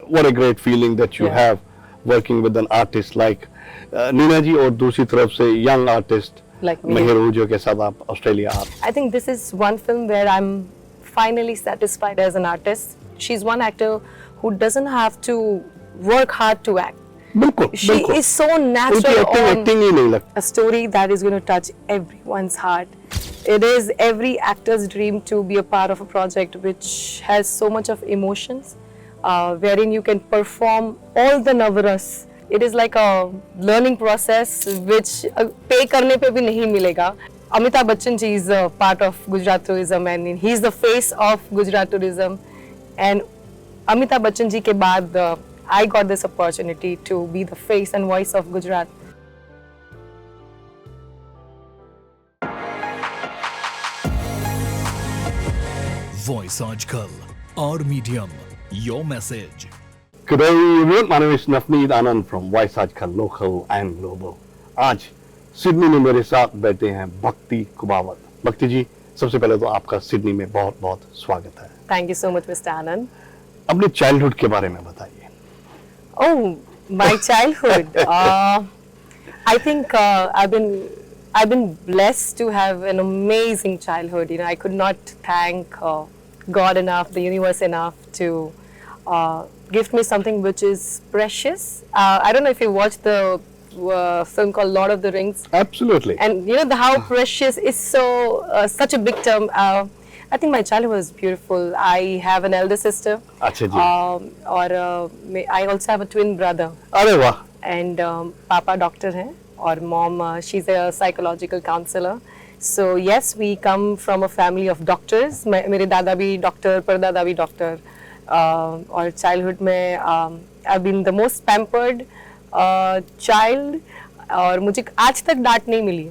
what a great feeling that you Yeah. have working with an artist like Neena ji, और दूसरी तरफ से young artist Like me. मेहर हुजो के साथ आप ऑस्ट्रेलिया आ रहे हैं। I think this is one film where I'm finally satisfied as an artist. She's one actor who doesn't have to work hard to act. बिल्कुल She बिल्कुल is so उनकी natural acting on ही नहीं लगती। a story that is going to touch everyone's heart. It is every actor's dream to be a part of a project which has so much of emotions, wherein you can perform all the navaras. It is like a learning process which pay करने पे भी नहीं मिलेगा. Amitabh Bachchan ji is a part of Gujarat tourism and he is the face of Gujarat tourism. And Amitabh Bachchan ji के बाद I got this opportunity to be the face and voice of Gujarat. Voice आजकल और medium your message. Good evening everyone, my name is Nafneed Anand from Voice आजकल local and global। आज Sydney में मेरे साथ बैठे हैं भक्ति कुमावत। भक्ति जी, सबसे पहले तो आपका सिडनी में बहुत बहुत स्वागत है। Thank you so much, Mr. Anand. अपने चाइल्डहुड के बारे में बताइए। Oh, my childhood. I think I've been blessed to have an amazing childhood. You know, I could not thank God enough, the universe enough to gift me something which is precious. I don't know if you watched the film called Lord of the Rings. Absolutely। And you know how precious is so such a big term. I think my childhood was beautiful. I have an elder sister. अच्छा जी। I also have a twin brother. अरे वाह। And Papa doctor हैं और Mom she's a psychological counselor. So yes, we come from a family of doctors. मेरे दादा भी doctor, परदादा भी डॉक्टर। और childhood में I've been the most pampered child और मुझे आज तक डांट नहीं मिली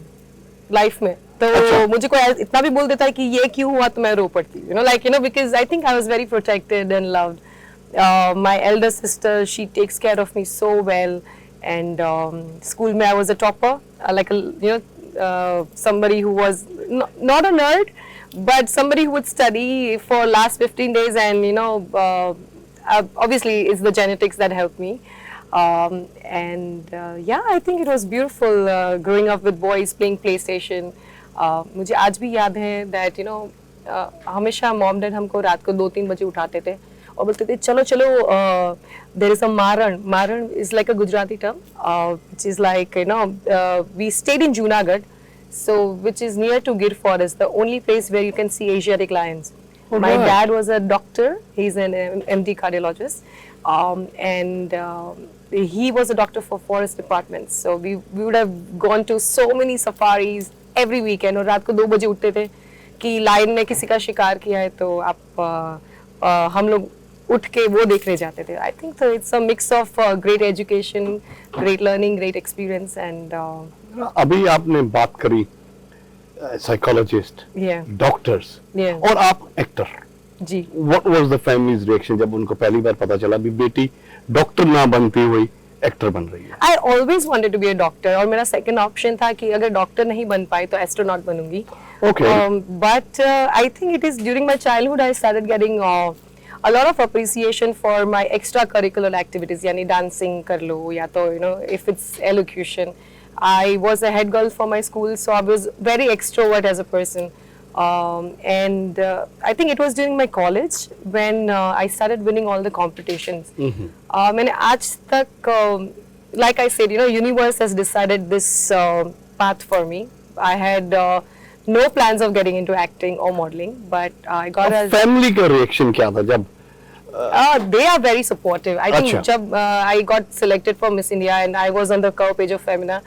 लाइफ में। तो मुझे कोई इतना भी बोल देता है कि ये क्यों हुआ तो मैं रो पड़ती, because I think I was very protected and loved. My elder sister, she takes care of me so well, and school में I was a topper, somebody who was not a nerd, but somebody who would study for last 15 days, and obviously it's the genetics that helped me. Yeah, I think it was beautiful growing up with boys playing PlayStation. मुझे आज भी याद है that हमेशा mom dad हमको रात को 2-3 बजे उठाते थे और बोलते थे चलो चलो there is a Maran is like a Gujarati term which is like we stayed in Junagadh, so which is near to Gir Forest, the only place where you can see Asiatic lions. My dad was a doctor, he's an MD cardiologist, and he was a doctor for forest department, so we would have gone to so many safaris every weekend और रात को 2 बजे उठते थे कि line ने किसी का शिकार किया है तो हम लोग उठ के वो देखने जाते थे। I think so it's a mix of great education, great learning, great experience, and अभी आपने बात करी साइकोलॉजिस्ट, डॉक्टर्स, और आप actor ji. What was the family's reaction जब उनको पहली बार पता चला भी बेटी डॉक्टर ना बनती हुई एक्टर बन रही है? I always wanted to be a doctor और मेरा second option था कि अगर डॉक्टर नहीं बन पाई तो astronaut बनूंगी। Okay. But I think it is during my childhood I started getting a lot of appreciation for my extracurricular activities, यानी dancing कर लो या तो if it's elocution. I was a head girl for my school, so I was very extrovert as a person. And I think it was during my college when I started winning all the competitions. मैंने आज तक, like I said, universe has decided this path for me. I had no plans of getting into acting or modeling, but I got a family का reaction क्या था जब? They are very supportive. I think अच्छा। जब I got selected for Miss India and I was on the cover page of Femina,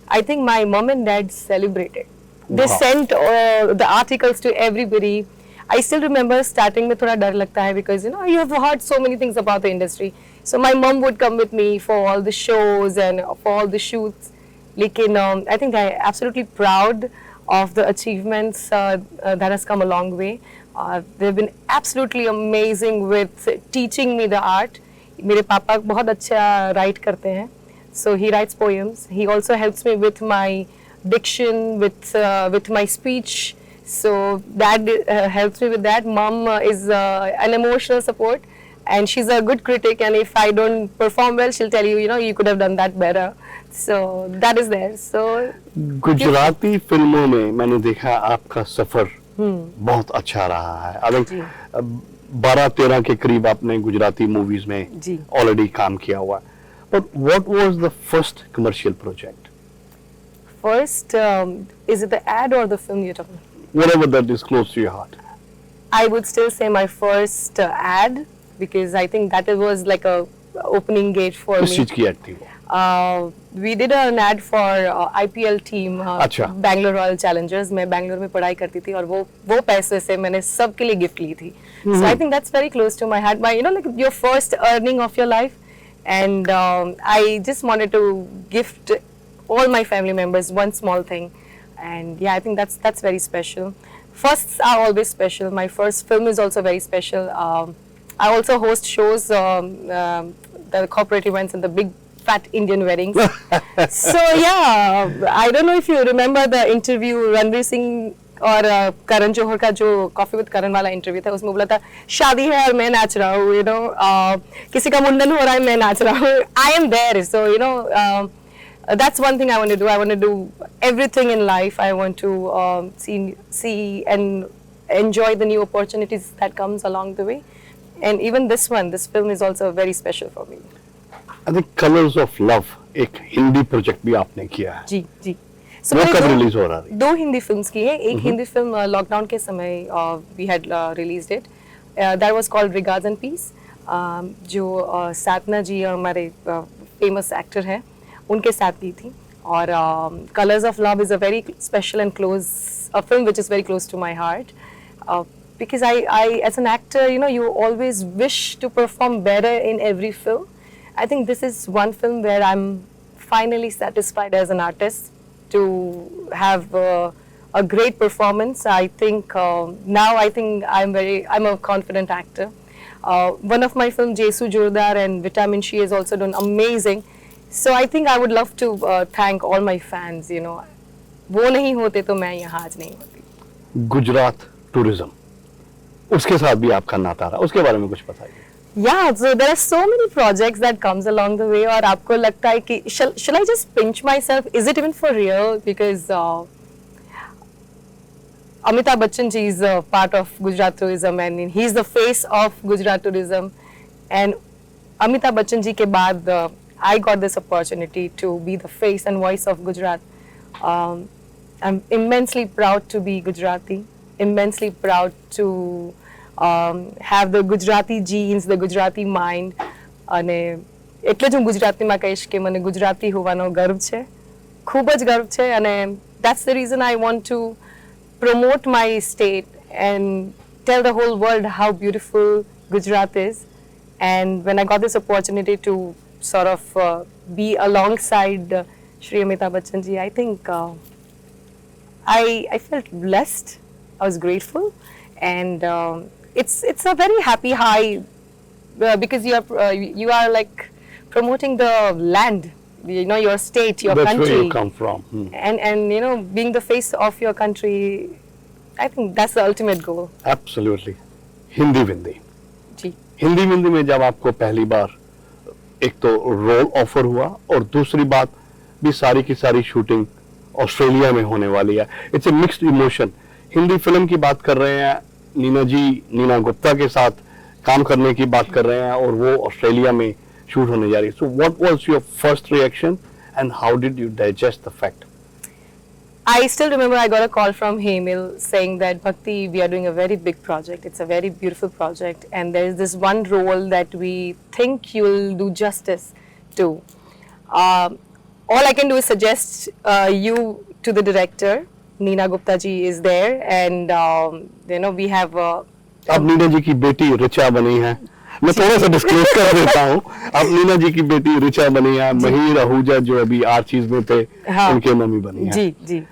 I think my mom and dad celebrated. They sent the articles to everybody. I still remember starting में थोड़ा डर लगता है because you have heard so many things about the industry. So my mom would come with me for all the shows and for all the shoots. लेकिन I think I'm absolutely proud of the achievements that has come a long way. They've been absolutely amazing with teaching me the art. मेरे पापा बहुत अच्छा write करते हैं. So he writes poems. He also helps me with my diction, with my speech. So that helps me with that. Mom is an emotional support. and she's a good critic, and if I don't perform well, she'll tell you, you know, you could have done that better. So that is there. So Gujarati फिल्मों में मैंने देखा आपका सफर बहुत अच्छा रहा है। आई जी। Think 12-13 के करीब आपने गुजराती मूवीज में जी। ऑलरेडी काम किया हुआ है। But what was the first commercial project? first, is it the ad or the film you're talking about? Whatever that is close to your heart. I would still say my first ad, because I think that it was like a opening gate for किस me. चीज की add थी वो? We did an ad for IPL team, अच्छा। Bangalore Royal Challengers. मैं बैंगलोर में पढ़ाई करती थी और वो पैसे से मैंने सबके लिए गिफ्ट ली थी. So I think that's very close to my heart. My, you know, like your first earning of your life, and I just wanted to gift all my family members one small thing, and yeah, I think that's very special. Firsts are always special. My first film is also very special. I also host shows, the corporate events and the big fat Indian weddings. So yeah, I don't know if you remember the interview Ranveer Singh और करण जौहर का जो coffee with करण वाला interview था, उसमें बोला था शादी है और मैं नाच रहा हूँ, यू नो, किसी का मुंडन हो रहा है मैं नाच रहा हूँ. I am there. So you know, that's one thing I want to do. I want to do everything in life. I want to see and enjoy the new opportunities that comes along the way. And even this film is also very special for me. I think Colors of Love एक Hindi project भी आपने किया है। जी जी. वो कब release हो रहा है? 2 हिंदी फिल्म्स की है. एक हिंदी फिल्म लॉकडाउन के समय we had released it. That was called Regards and Peace. जो साधना जी हमारे फेमस एक्टर हैं, उनके साथ की थी. और Colors of Love is a very special and close a film which is very close to my heart, because I as an actor, you know, you always wish to perform better in every film. I think this is one film where I'm finally satisfied as an artist to have a great performance. I think now I think I'm a confident actor. One of my films, Jesu Jordar and Vitamin She, has also done amazing. So I think I would love to thank all my fans. You know, वो नहीं होते तो मैं यहाँ आज नहीं होती. Gujarat tourism, उसके साथ भी आपका नाता रहा, उसके बारे में कुछ बताइए. Yeah, so there are so many projects that comes along the way. और आपको लगता है कि shall I just pinch myself? Is it even for real? Because Amitabh Bachchan ji is a part of Gujarat tourism, and he is the face of Gujarat tourism. And Amitabh Bachchan ji के बाद I got this opportunity to be the face and voice of Gujarat. I'm immensely proud to be Gujarati, immensely proud to have the Gujarati genes, the Gujarati mind. અને એટલે જ હું ગુજરાતીમાં કહીશ કે મને ગુજરાતી હોવાનો ગર્વ છે, ખૂબ જ ગર્વ છે. અને that's the reason I want to promote my state and tell the whole world how beautiful Gujarat is. And when I got this opportunity to sort of be alongside Shri Amitabh Bachchan ji, I think I felt blessed. I was grateful, and it's a very happy high, because you are like promoting the land, you know, your state, your That's country. where you come from. And you know, being the face of your country, I think that's the ultimate goal. Absolutely. Hindi विंदी, जी. हिंदी विंदी में जब आपको पहली बार एक तो role offer हुआ, और दूसरी बात भी सारी की सारी शूटिंग ऑस्ट्रेलिया में होने वाली है. It's a mixed emotion. Hindi film की बात कर रहे हैं, नीना गुप्ता के साथ काम करने की बात कर रहे हैं, और वो ऑस्ट्रेलिया में शूट होने जा रही है. So what was your first reaction and how did you digest the fact? I still remember I got a call from Hemil saying that, Bhakti, we are doing a very big project. It's a very beautiful project, and there is this one role that we think you will do justice to. All I can do is suggest you to the director. Neena Gupta ji is there, and you know, we have. अब नीना जी की बेटी ऋचा बनी है. मैं थोड़ा सा disclose कर देता हूँ. अब नीना जी की बेटी ऋचा बनी है. महिर आहूजा जो अभी आर्चीज में थे, हाँ. उनके मम्मी बनी है. जी जी.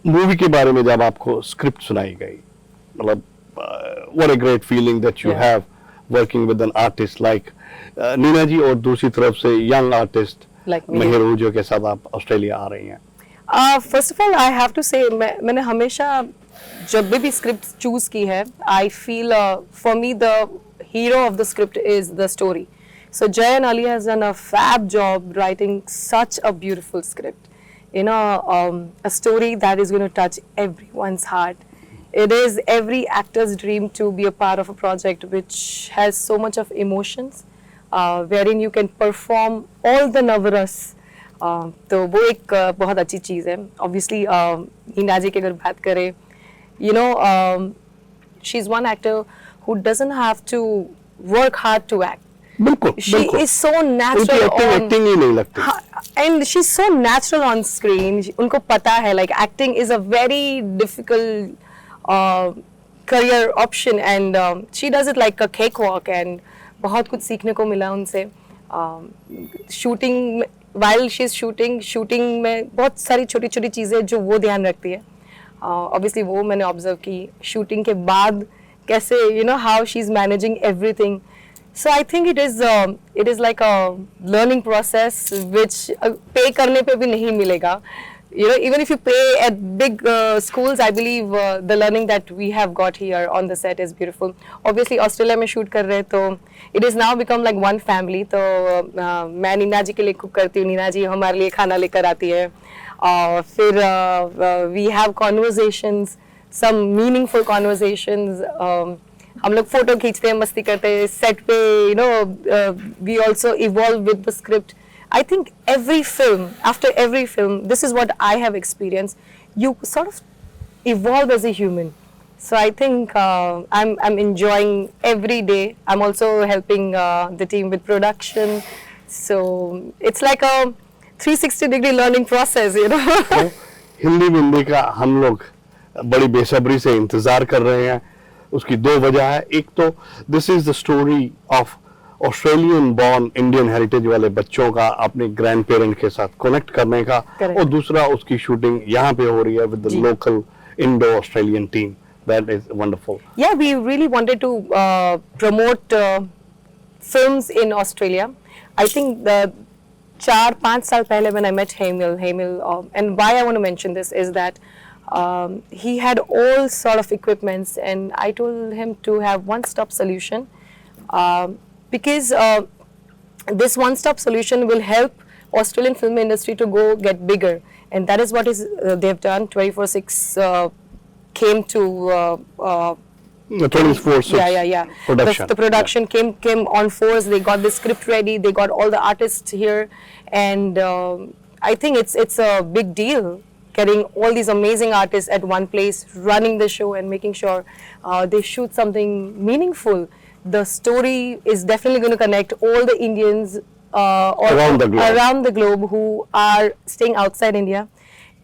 मूवी के बारे में जब आपको स्क्रिप्ट सुनाई गई, मतलब what a great feeling that you have working with an artist like Neena ji, और दूसरी तरफ से यंग आर्टिस्ट महिर आहूजा के साथ आप ऑस्ट्रेलिया आ रही हैं. First of all I have to say, मैंने हमेशा जब भी स्क्रिप्ट चूज की है, I feel for me the hero of the script is the story. So Jay and Ali has done a fab job writing such a beautiful script. You know, a story that is going to touch everyone's heart. It is every actor's dream to be a part of a project which has so much of emotions, wherein you can perform all the navaras. तो वो एक बहुत अच्छी चीज़ है. Obviously, हीना जी की अगर बात करें, you know, she's one actor who doesn't have to work hard to act. बिल्कुल She बिल्कुल is so उनकी natural एक्टिंग ही नहीं लगती. and she's so natural on screen. उनको पता है like acting is a very difficult career option and she does it like a cakewalk and बहुत कुछ सीखने को मिला उनसे. शूटिंग while she's shooting में बहुत सारी छोटी छोटी चीज़ें जो वो ध्यान रखती है. Obviously वो मैंने observe की शूटिंग के बाद कैसे you know how she's managing everything. So I think it is like a learning process which pay करने पे भी नहीं मिलेगा. You know, even if you pay at big schools, I believe the learning that we have got here on the set is beautiful. Obviously, Australia में shoot कर रहे हैं तो it is now become like one family. तो मैं नीना जी के लिए cook करती हूँ, नीना जी हमारे लिए खाना लेकर आती है. फिर we have conversations, some meaningful conversations. हम लोग फोटो खींचते हैं, मस्ती करते हैं सेट पे. You know, we also evolve with the script. I think after every film, this is what I have experienced. You sort of evolve as a human. So I think I'm enjoying every day. I'm also helping the team with production. So it's like a 360-degree learning process, you know. Hindi Hindi का हम लोग बड़ी बेसब्री से इंतजार कर रहे हैं. उसकी दो वजह है. एक तो this is the story of Australian born Indian heritage वाले बच्चों का अपने ग्रैंड पेरेंट के साथ कनेक्ट करने का. और दूसरा उसकी शूटिंग यहाँ पे हो रही है with the local Indo Australian team. That is wonderful. Yeah, we really wanted to promote films in Australia. I think the 4-5 साल पहले when I met Hamil, and why I want to mention this is that he had all sort of equipments, and I told him to have one-stop solution because this one-stop solution will help Australian film industry to get bigger, and that is what they've done. 24/6 came to 24/6 yeah. production. The production came on force. They got the script ready. They got all the artists here, and I think it's a big deal getting all these amazing artists at one place, running the show and making sure they shoot something meaningful. The story is definitely going to connect all the Indians around the globe who are staying outside India.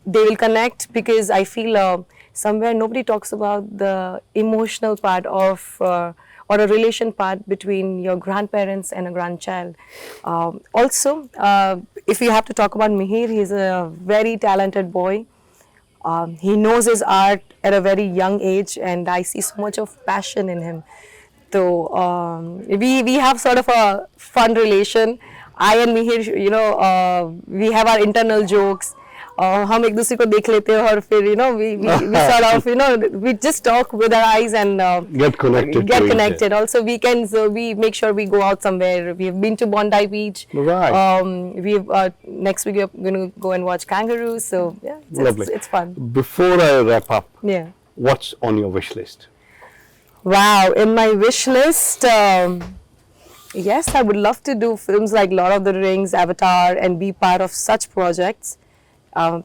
They will connect because I feel somewhere nobody talks about the emotional part of or a relation part between your grandparents and a grandchild. Also, if you have to talk about Mihir, he's a very talented boy. He knows his art at a very young age, and I see so much of passion in him. So we have sort of a fun relation. I and Mihir, you know, we have our internal jokes. हम एक दूसरे को देख लेते हैं और फिर you know we sort of you know we just talk with our eyes and get connected. Also weekends we make sure we go out somewhere. We have been to Bondi Beach. Right. We've next week we're going to go and watch kangaroos. So yeah, it's fun. Before I wrap up, Yeah. what's on your wish list? Wow, in my wish list, yes, I would love to do films like Lord of the Rings, Avatar, and be part of such projects.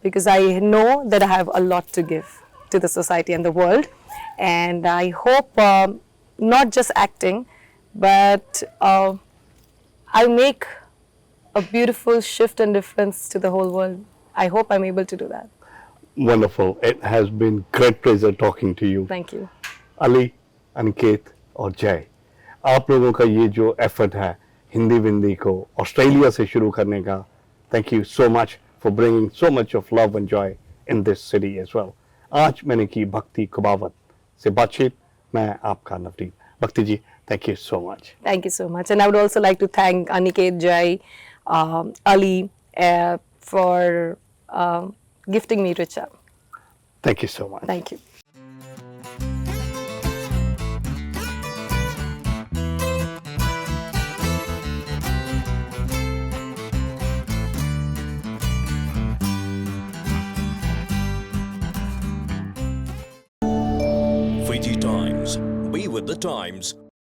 Because I know that I have a lot to give to the society and the world, and I hope not just acting, but I make a beautiful shift and difference to the whole world. I hope I'm able to do that. Wonderful. It has been great pleasure talking to you. Thank you. Ali, Aniket और जय, आप लोगों का ये जो effort है हिंदी विंदी को Australia से शुरू करने का, thank you so much for bringing so much of love and joy in this city as well. आज मैंने की भक्ति कुबावत से बातचीत. मैं आपका नवदीप. भक्ति जी, thank you so much. Thank you so much. And I would also like to thank Aniket, Jai, Ali for gifting me Richa. Thank you so much. Thank you. Be with the times.